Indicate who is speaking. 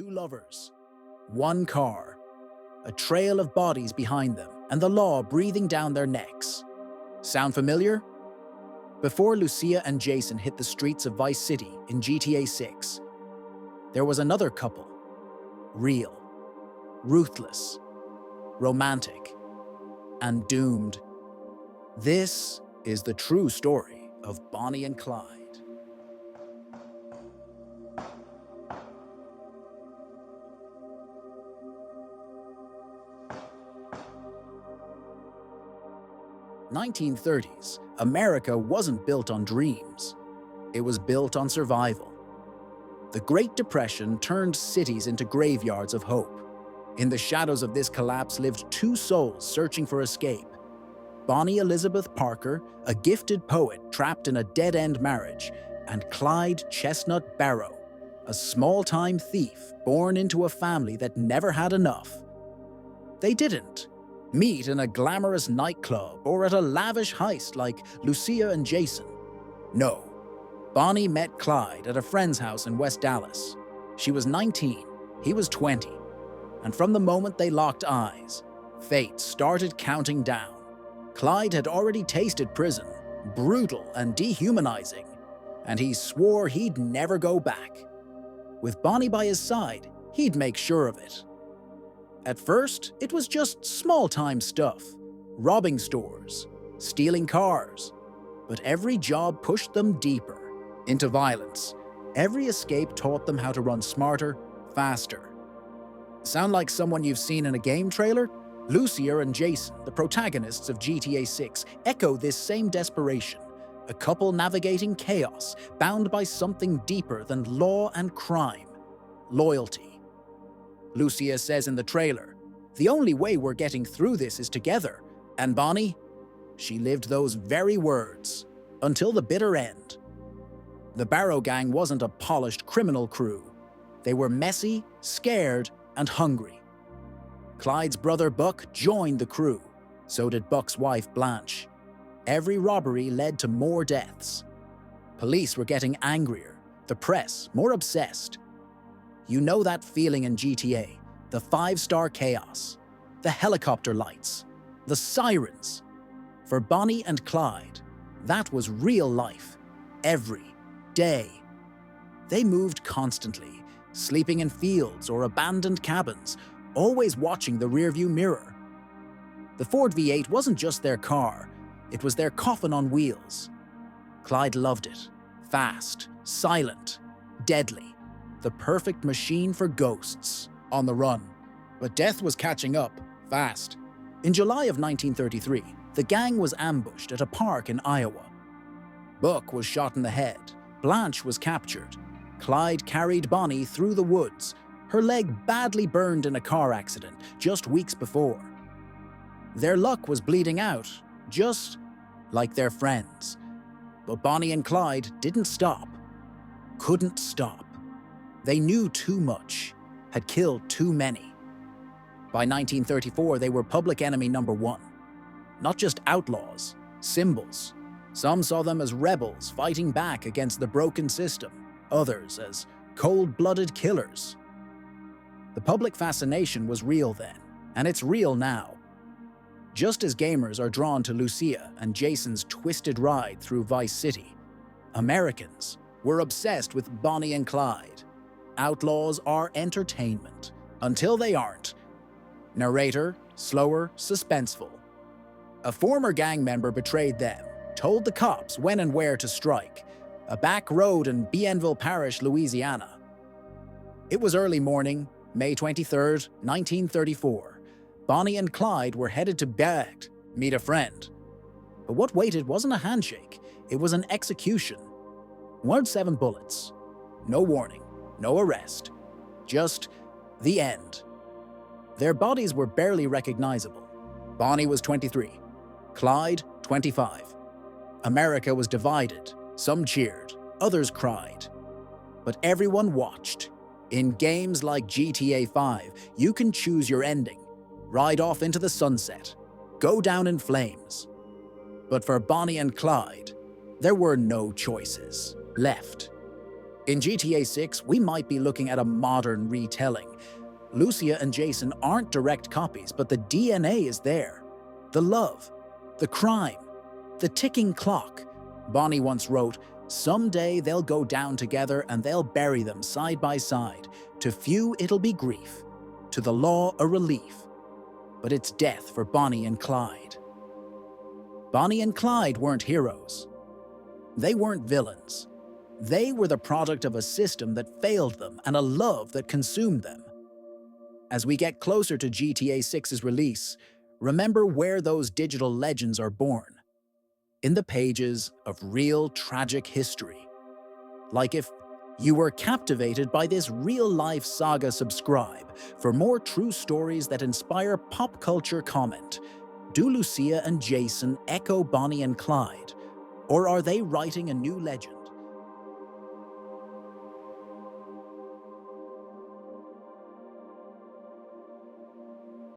Speaker 1: two lovers, one car, a trail of bodies behind them, and the law breathing down their necks. Sound familiar? Before Lucia and Jason hit the streets of Vice City in GTA 6, there was another couple. Real, ruthless, romantic, and doomed. This is the true story of Bonnie and Clyde. "1930s, America wasn't built on dreams. It was built on survival. The Great Depression turned cities into graveyards of hope. In the shadows of this collapse lived two souls searching for escape. Bonnie Elizabeth Parker, a gifted poet trapped in a dead-end marriage, and Clyde Chestnut Barrow, a small-time thief born into a family that never had enough. They didn't meet in a glamorous nightclub or at a lavish heist like Lucia and Jason. No. Bonnie met Clyde at a friend's house in West Dallas. She was 19, he was 20. And from the moment they locked eyes, fate started counting down. Clyde had already tasted prison, brutal and dehumanizing, and he swore he'd never go back. With Bonnie by his side, he'd make sure of it. At first, it was just small-time stuff, robbing stores, stealing cars. But every job pushed them deeper, into violence. Every escape taught them how to run smarter, faster. Sound like someone you've seen in a game trailer? Lucia and Jason, the protagonists of GTA 6, echo this same desperation. A couple navigating chaos, bound by something deeper than law and crime: loyalty. Lucia says in the trailer, "The only way we're getting through this is together." And Bonnie? She lived those very words, until the bitter end. The Barrow gang wasn't a polished criminal crew. They were messy, scared, and hungry. Clyde's brother Buck joined the crew. So did Buck's wife Blanche. Every robbery led to more deaths. Police were getting angrier, the press more obsessed. You know that feeling in GTA, the five-star chaos, the helicopter lights, the sirens. For Bonnie and Clyde, that was real life, every day. They moved constantly, sleeping in fields or abandoned cabins, always watching the rearview mirror. The Ford V8 wasn't just their car, it was their coffin on wheels. Clyde loved it, fast, silent, deadly. The perfect machine for ghosts, on the run. But death was catching up, fast. In July of 1933, the gang was ambushed at a park in Iowa. Buck was shot in the head, Blanche was captured. Clyde carried Bonnie through the woods, her leg badly burned in a car accident just weeks before. Their luck was bleeding out, just like their friends. But Bonnie and Clyde didn't stop. Couldn't stop. They knew too much, had killed too many. By 1934, they were public enemy number one. Not just outlaws, symbols. Some saw them as rebels fighting back against the broken system, others as cold-blooded killers. The public fascination was real then, and it's real now. Just as gamers are drawn to Lucia and Jason's twisted ride through Vice City, Americans were obsessed with Bonnie and Clyde. Outlaws are entertainment, until they aren't. Narrator, slower, suspenseful. A former gang member betrayed them, told the cops when and where to strike. A back road in Bienville Parish, Louisiana. It was early morning, May 23rd, 1934. Bonnie and Clyde were headed to Barrow, meet a friend. But what waited wasn't a handshake, it was an execution. 107 bullets. No warning. No arrest. Just the end. Their bodies were barely recognizable. Bonnie was 23. Clyde, 25. America was divided. Some cheered, others cried. But everyone watched. In games like GTA 5, you can choose your ending. Ride off into the sunset. Go down in flames. But for Bonnie and Clyde, there were no choices left. In GTA 6, we might be looking at a modern retelling. Lucia and Jason aren't direct copies, but the DNA is there. The love, the crime, the ticking clock. Bonnie once wrote, "Someday they'll go down together and they'll bury them side by side. To few it'll be grief, to the law a relief. But it's death for Bonnie and Clyde." Bonnie and Clyde weren't heroes. They weren't villains. They were the product of a system that failed them and a love that consumed them. As we get closer to GTA 6's release, remember where those digital legends are born. In the pages of real tragic history. Like if you were captivated by this real-life saga, subscribe for more true stories that inspire pop culture. Comment. Do Lucia and Jason echo Bonnie and Clyde? Or are they writing a new legend?